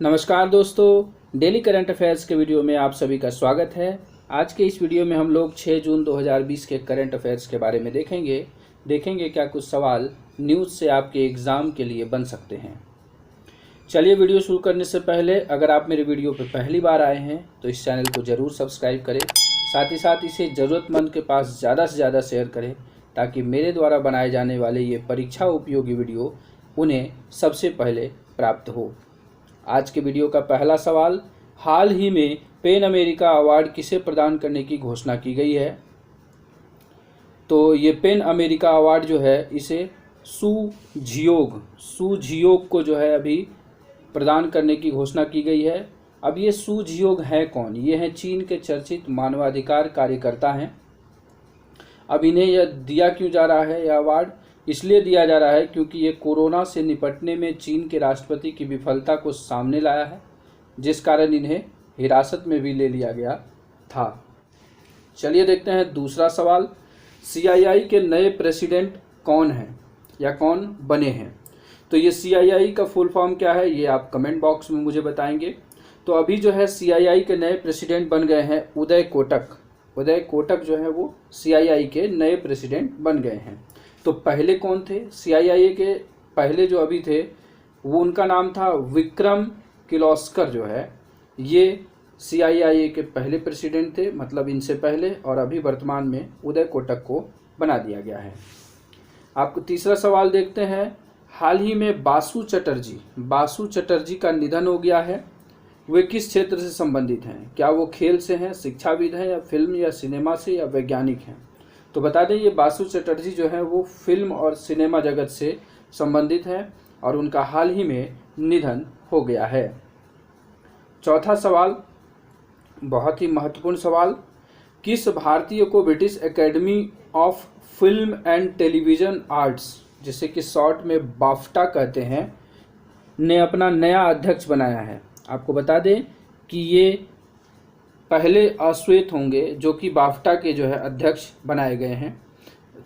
नमस्कार दोस्तों, daily current affairs के वीडियो में आप सभी का स्वागत है। आज के इस वीडियो में हम लोग 6 जून 2020 के करंट अफेयर्स के बारे में देखेंगे क्या कुछ सवाल न्यूज़ से आपके एग्ज़ाम के लिए बन सकते हैं। चलिए वीडियो शुरू करने से पहले अगर आप मेरे वीडियो पर पहली बार आए हैं तो इस चैनल को ज़रूर सब्सक्राइब करें, साथ ही साथ इसे ज़रूरतमंद के पास ज़्यादा से ज़्यादा शेयर करें ताकि मेरे द्वारा बनाए जाने वाले ये परीक्षा उपयोगी वीडियो उन्हें सबसे पहले प्राप्त हो। आज के वीडियो का पहला सवाल, हाल ही में पेन अमेरिका अवार्ड किसे प्रदान करने की घोषणा की गई है। तो ये पेन अमेरिका अवार्ड जो है इसे सू झियोग को जो है अभी प्रदान करने की घोषणा की गई है। अब ये सू झियोग है कौन? ये हैं चीन के चर्चित मानवाधिकार कार्यकर्ता हैं। अब इन्हें यह दिया क्यों जा रहा है? यह अवार्ड इसलिए दिया जा रहा है क्योंकि ये कोरोना से निपटने में चीन के राष्ट्रपति की विफलता को सामने लाया है, जिस कारण इन्हें हिरासत में भी ले लिया गया था। चलिए देखते हैं दूसरा सवाल, सीआईआई के नए प्रेसिडेंट कौन हैं या कौन बने हैं। तो ये सीआईआई का फुल फॉर्म क्या है ये आप कमेंट बॉक्स में मुझे बताएंगे। तो अभी जो है सीआईआई के नए प्रेसिडेंट बन गए हैं उदय कोटक जो है वो सीआईआई के नए प्रेसिडेंट बन गए हैं। तो पहले कौन थे? सीआईआई के पहले जो अभी थे वो उनका नाम था विक्रम किर्लोस्कर जो है ये सीआईआई के पहले प्रेसिडेंट थे, मतलब इनसे पहले, और अभी वर्तमान में उदय कोटक को बना दिया गया है। आपको तीसरा सवाल देखते हैं, हाल ही में बासु चटर्जी का निधन हो गया है। वे किस क्षेत्र से संबंधित हैं? क्या वो खेल से हैं, शिक्षाविद हैं, या फिल्म या सिनेमा से, या वैज्ञानिक हैं? तो बता दें ये बासु चटर्जी जो है वो फिल्म और सिनेमा जगत से संबंधित है और उनका हाल ही में निधन हो गया है। चौथा सवाल, बहुत ही महत्वपूर्ण सवाल, किस भारतीय को British academy of film and television arts, जिसे कि शॉर्ट में बाफ्टा कहते हैं, ने अपना नया अध्यक्ष बनाया है? आपको बता दें कि ये पहले अश्वेत होंगे जो कि बाफ्टा के जो है अध्यक्ष बनाए गए हैं।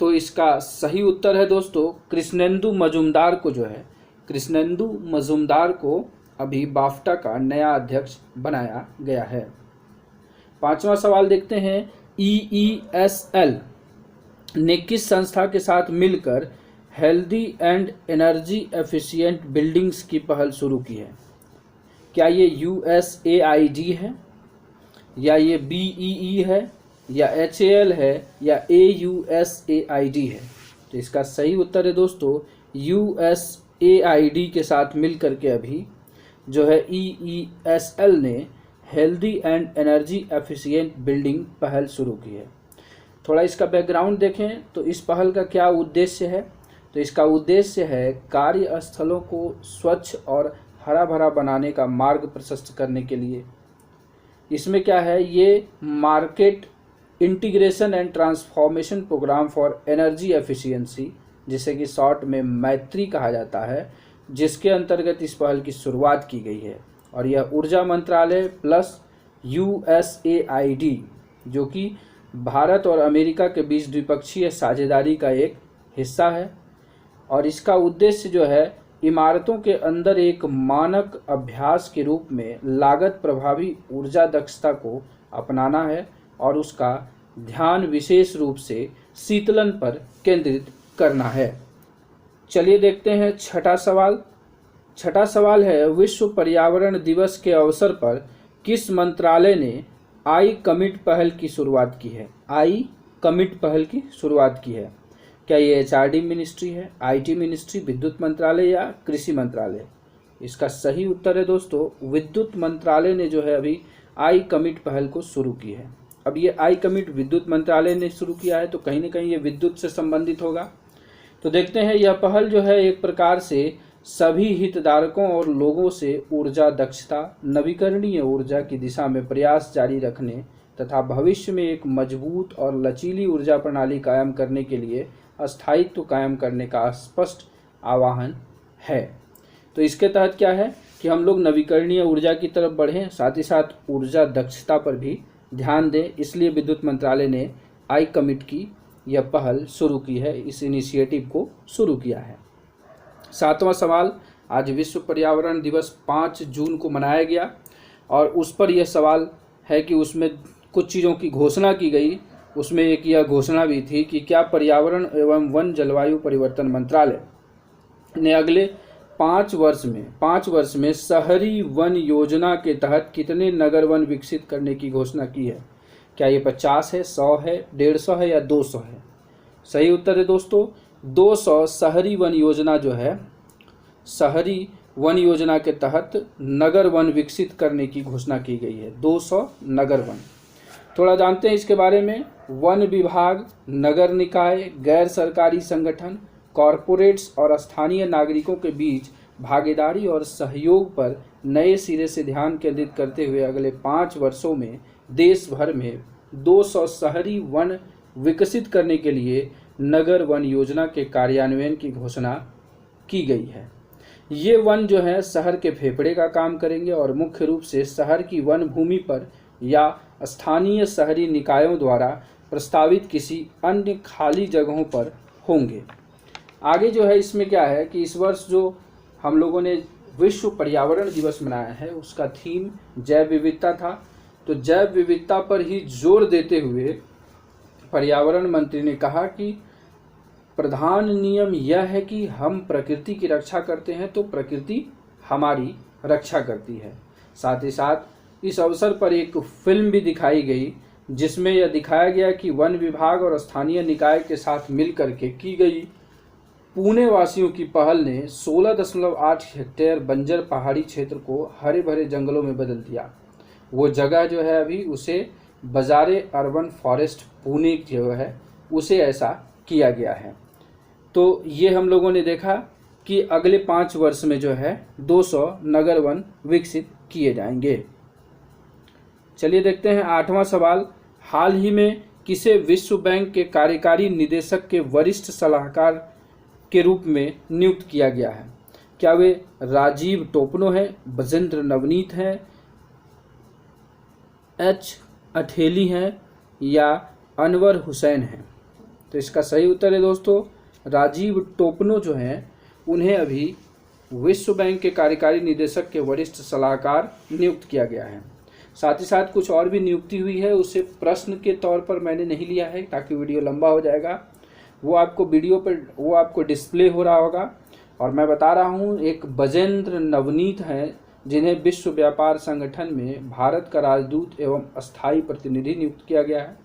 तो इसका सही उत्तर है दोस्तों कृष्णेंदु मजूमदार को अभी बाफ्टा का नया अध्यक्ष बनाया गया है। पांचवा सवाल देखते हैं, EESL ने किस संस्था के साथ मिलकर healthy and energy efficient buildings की पहल शुरू की है? क्या ये USAID है, या ये BEE है, या HAL है, या AUSAID है? तो इसका सही उत्तर है दोस्तों USAID के साथ मिलकर के अभी जो है EESL ने healthy and energy efficient building पहल शुरू की है। थोड़ा इसका बैकग्राउंड देखें तो इस पहल का क्या उद्देश्य है? तो इसका उद्देश्य है कार्यस्थलों को स्वच्छ और हरा भरा बनाने का मार्ग प्रशस्त करने के लिए। इसमें क्या है, ये market integration and transformation programme for energy efficiency, जिसे कि शॉर्ट में मैत्री कहा जाता है, जिसके अंतर्गत इस पहल की शुरुआत की गई है। और यह ऊर्जा मंत्रालय प्लस USAID जो कि भारत और अमेरिका के बीच द्विपक्षीय साझेदारी का एक हिस्सा है। और इसका उद्देश्य जो है इमारतों के अंदर एक मानक अभ्यास के रूप में लागत प्रभावी ऊर्जा दक्षता को अपनाना है और उसका ध्यान विशेष रूप से शीतलन पर केंद्रित करना है। चलिए देखते हैं छठा सवाल है, विश्व पर्यावरण दिवस के अवसर पर किस मंत्रालय ने आई कमिट पहल की शुरुआत की है? क्या ये HRD मिनिस्ट्री है, IT मिनिस्ट्री, विद्युत मंत्रालय, या कृषि मंत्रालय? इसका सही उत्तर है दोस्तों विद्युत मंत्रालय ने जो है अभी आई कमिट पहल को शुरू की है। अब ये आई कमिट विद्युत मंत्रालय ने शुरू किया है तो कहीं ना कहीं ये विद्युत से संबंधित होगा। तो देखते हैं, यह पहल जो है एक प्रकार से सभी हितधारकों और लोगों से ऊर्जा दक्षता, नवीकरणीय ऊर्जा की दिशा में प्रयास जारी रखने तथा भविष्य में एक मजबूत और लचीली ऊर्जा प्रणाली कायम करने के लिए स्थायित्व कायम करने का स्पष्ट आह्वान है। तो इसके तहत क्या है कि हम लोग नवीकरणीय ऊर्जा की तरफ बढ़ें, साथ ही साथ ऊर्जा दक्षता पर भी ध्यान दें। इसलिए विद्युत मंत्रालय ने आई कमिट की यह पहल शुरू की है, इस इनिशिएटिव को शुरू किया है। सातवां सवाल, आज विश्व पर्यावरण दिवस 5 जून को मनाया गया और उस पर यह सवाल है कि उसमें कुछ चीज़ों की घोषणा की गई। उसमें एक यह घोषणा भी थी कि क्या पर्यावरण एवं वन जलवायु परिवर्तन मंत्रालय ने अगले 5 वर्ष में शहरी वन योजना के तहत कितने नगर वन विकसित करने की घोषणा की है। क्या ये 50 है, 100 है, 150 है या 200 है? सही उत्तर है दोस्तों 200 शहरी वन योजना जो है, शहरी वन योजना के तहत नगर वन विकसित करने की घोषणा की गई है। 200 नगर वन। थोड़ा जानते हैं इसके बारे में। वन विभाग, नगर निकाय, गैर सरकारी संगठन, कॉरपोरेट्स और स्थानीय नागरिकों के बीच भागीदारी और सहयोग पर नए सिरे से ध्यान केंद्रित करते हुए अगले 5 वर्षों में देश भर में 200 शहरी वन विकसित करने के लिए नगर वन योजना के कार्यान्वयन की घोषणा की गई है। ये वन जो है शहर के फेफड़े का काम करेंगे और मुख्य रूप से शहर की वन भूमि पर या स्थानीय शहरी निकायों द्वारा प्रस्तावित किसी अन्य खाली जगहों पर होंगे। आगे जो है इसमें क्या है कि इस वर्ष जो हम लोगों ने विश्व पर्यावरण दिवस मनाया है उसका थीम जैव विविधता था। तो जैव विविधता पर ही जोर देते हुए पर्यावरण मंत्री ने कहा कि प्रधान नियम यह है कि हम प्रकृति की रक्षा करते हैं तो प्रकृति हमारी रक्षा करती है। साथ ही साथ इस अवसर पर एक फिल्म भी दिखाई गई जिसमें यह दिखाया गया कि वन विभाग और स्थानीय निकाय के साथ मिलकर के की गई पुणे वासियों की पहल ने 16.8 हेक्टेयर बंजर पहाड़ी क्षेत्र को हरे भरे जंगलों में बदल दिया। वो जगह जो है अभी उसे बाजारे अर्बन फॉरेस्ट पुणे जो है उसे ऐसा किया गया है। तो ये हम लोगों ने देखा कि अगले 5 वर्ष में जो है 200 नगर वन विकसित किए जाएंगे। चलिए देखते हैं 8वां सवाल। हाल ही में किसे विश्व बैंक के कार्यकारी निदेशक के वरिष्ठ सलाहकार के रूप में नियुक्त किया गया है? क्या वे राजीव टोपनो है, बजेंद्र नवनीत है, एच अठेली हैं या अनवर हुसैन हैं? तो इसका सही उत्तर है दोस्तों राजीव टोपनो जो हैं उन्हें अभी विश्व बैंक के कार्यकारी निदेशक के वरिष्ठ सलाहकार नियुक्त किया गया है। साथ ही साथ कुछ और भी नियुक्ति हुई है, उसे प्रश्न के तौर पर मैंने नहीं लिया है ताकि वीडियो लंबा हो जाएगा। वो आपको डिस्प्ले हो रहा होगा। और मैं बता रहा हूँ एक बजेंद्र नवनीत हैं जिन्हें विश्व व्यापार संगठन में भारत का राजदूत एवं अस्थायी प्रतिनिधि नियुक्त किया गया है।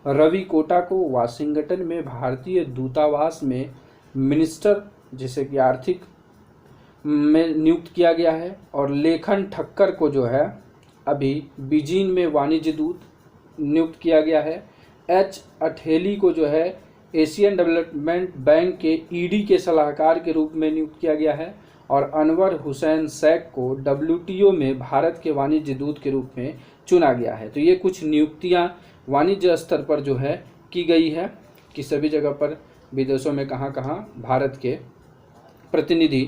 रवि कोटा को वाशिंगटन में भारतीय दूतावास में मिनिस्टर जैसे कि आर्थिक में नियुक्त किया गया है। और लेखन ठक्कर को जो है अभी बीजिंग में वाणिज्य दूत नियुक्त किया गया है। एच अठेली को जो है एशियन डेवलपमेंट बैंक के ईडी के सलाहकार के रूप में नियुक्त किया गया है। और अनवर हुसैन शेख को डब्ल्यूटीओ में भारत के वाणिज्य दूत के रूप में चुना गया है। तो ये कुछ नियुक्तियां वाणिज्य स्तर पर जो है की गई है कि सभी जगह पर विदेशों में कहाँ कहाँ भारत के प्रतिनिधि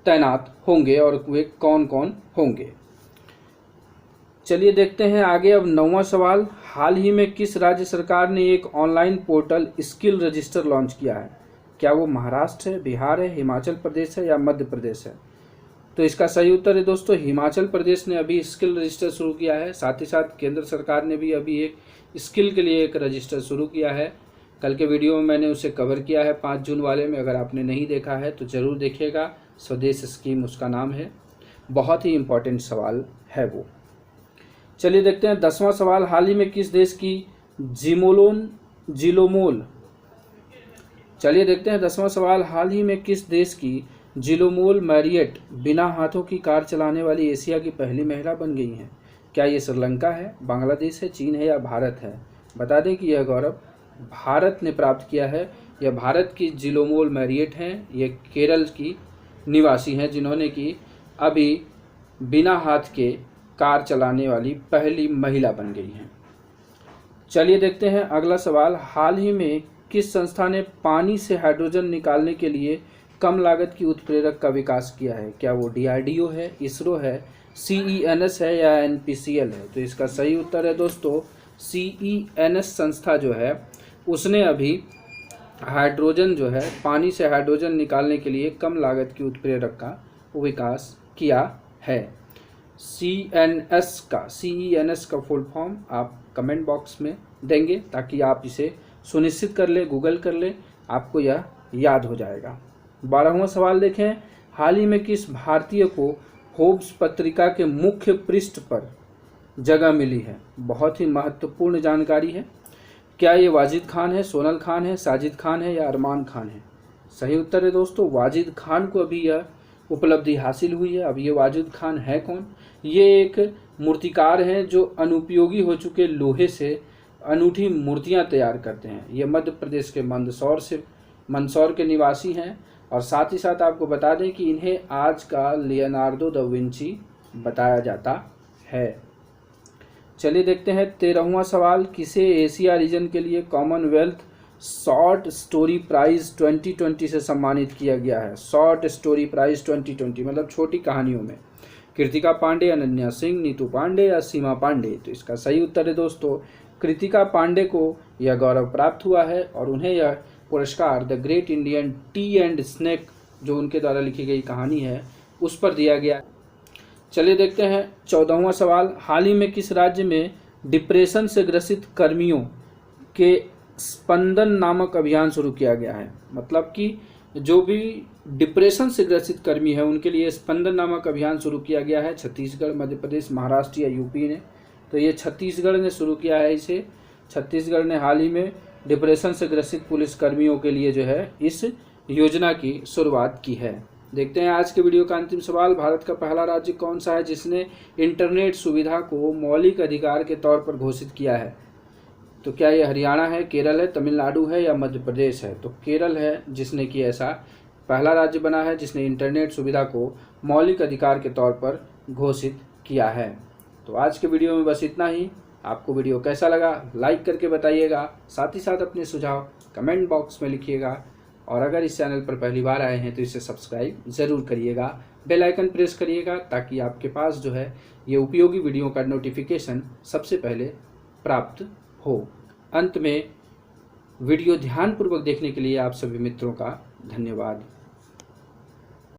तैनात होंगे और वे कौन कौन होंगे। चलिए देखते हैं आगे। अब 9वां सवाल। हाल ही में किस राज्य सरकार ने एक online portal skill register launch किया है? क्या वो महाराष्ट्र है, बिहार है, हिमाचल प्रदेश है या मध्य प्रदेश है? तो इसका सही उत्तर है दोस्तों हिमाचल प्रदेश ने अभी स्किल रजिस्टर शुरू किया है। साथ ही साथ केंद्र सरकार ने भी अभी एक स्किल के लिए एक रजिस्टर शुरू किया है। कल के वीडियो में मैंने उसे कवर किया है 5 जून वाले में, अगर आपने नहीं देखा है तो ज़रूर देखिएगा। स्वदेश स्कीम उसका नाम है। बहुत ही इम्पोर्टेंट सवाल है वो। चलिए देखते हैं 10वां सवाल। हाल ही में किस देश की चलिए देखते हैं 10वां सवाल। हाल ही में किस देश की जिलोमोल मैरियट बिना हाथों की कार चलाने वाली एशिया की पहली महिला बन गई हैं? क्या ये श्रीलंका है, बांग्लादेश है, चीन है या भारत है? बता दें कि यह गौरव भारत ने प्राप्त किया है। यह भारत की जिलोमोल मैरियट हैं। ये केरल की निवासी हैं जिन्होंने कि अभी बिना हाथ के कार चलाने वाली पहली महिला बन गई हैं। चलिए देखते हैं अगला सवाल। हाल ही में किस संस्था ने पानी से हाइड्रोजन निकालने के लिए कम लागत की उत्प्रेरक का विकास किया है? क्या वो DRDO है, इसरो है, CENS है या NPCL है? तो इसका सही उत्तर है दोस्तों CENS संस्था जो है उसने अभी हाइड्रोजन जो है पानी से हाइड्रोजन निकालने के लिए कम लागत की उत्प्रेरक का विकास किया है। CENS का फुल फॉर्म आप कमेंट बॉक्स में देंगे ताकि आप इसे सुनिश्चित कर ले, गूगल कर ले, आपको यह याद हो जाएगा। 12वां सवाल देखें, हाल ही में किस भारतीय को फोर्ब्स पत्रिका के मुख्य पृष्ठ पर जगह मिली है? बहुत ही महत्वपूर्ण जानकारी है। क्या ये वाजिद खान है, सोनल खान है, साजिद खान है या अरमान खान है? सही उत्तर है दोस्तों, वाजिद खान को अभी यह उपलब्धि हासिल हुई है। अब ये वाजिद खान है कौन? ये एक मूर्तिकार हैं जो अनुपयोगी हो चुके लोहे से अनूठी मूर्तियां तैयार करते हैं। ये मध्य प्रदेश के मंदसौर के निवासी हैं और साथ ही साथ आपको बता दें कि इन्हें आज का लियोनार्डो दा विंची बताया जाता है। चलिए देखते हैं 13वां सवाल, किसे एशिया रीजन के लिए कॉमनवेल्थ शॉर्ट स्टोरी प्राइज 2020 से सम्मानित किया गया है? शॉर्ट स्टोरी प्राइज 2020 मतलब छोटी कहानियों में। कृतिका पांडे, अनन्या सिंह, नीतू पांडे या सीमा पांडे? तो इसका सही उत्तर है दोस्तों, कृतिका पांडे को यह गौरव प्राप्त हुआ है और उन्हें यह पुरस्कार the great Indian tea and snack, जो उनके द्वारा लिखी गई कहानी है, उस पर दिया गया। चलिए देखते हैं 14वां सवाल, हाल ही में किस राज्य में डिप्रेशन से ग्रसित कर्मियों के स्पंदन नामक अभियान शुरू किया गया है? मतलब कि जो भी डिप्रेशन से ग्रसित कर्मी है उनके लिए स्पंदन नामक अभियान शुरू किया गया है। छत्तीसगढ़, मध्य प्रदेश, महाराष्ट्र या यूपी ने? तो ये छत्तीसगढ़ ने शुरू किया है इसे। छत्तीसगढ़ ने हाल ही में डिप्रेशन से ग्रसित पुलिस कर्मियों के लिए जो है इस योजना की शुरुआत की है। देखते हैं आज के वीडियो का अंतिम सवाल, भारत का पहला राज्य कौन सा है जिसने इंटरनेट सुविधा को मौलिक अधिकार के तौर पर घोषित किया है? तो क्या ये हरियाणा है, केरल है, तमिलनाडु है या मध्य प्रदेश है? तो केरल है जिसने कि ऐसा पहला राज्य बना है जिसने इंटरनेट सुविधा को मौलिक अधिकार के तौर पर घोषित किया है। तो आज के वीडियो में बस इतना ही। आपको वीडियो कैसा लगा लाइक करके बताइएगा, साथ ही साथ अपने सुझाव कमेंट बॉक्स में लिखिएगा और अगर इस चैनल पर पहली बार आए हैं तो इसे सब्सक्राइब ज़रूर करिएगा, बेल आइकन प्रेस करिएगा ताकि आपके पास जो है ये उपयोगी वीडियो का नोटिफिकेशन सबसे पहले प्राप्त हो। अंत में वीडियो ध्यानपूर्वक देखने के लिए आप सभी मित्रों का धन्यवाद।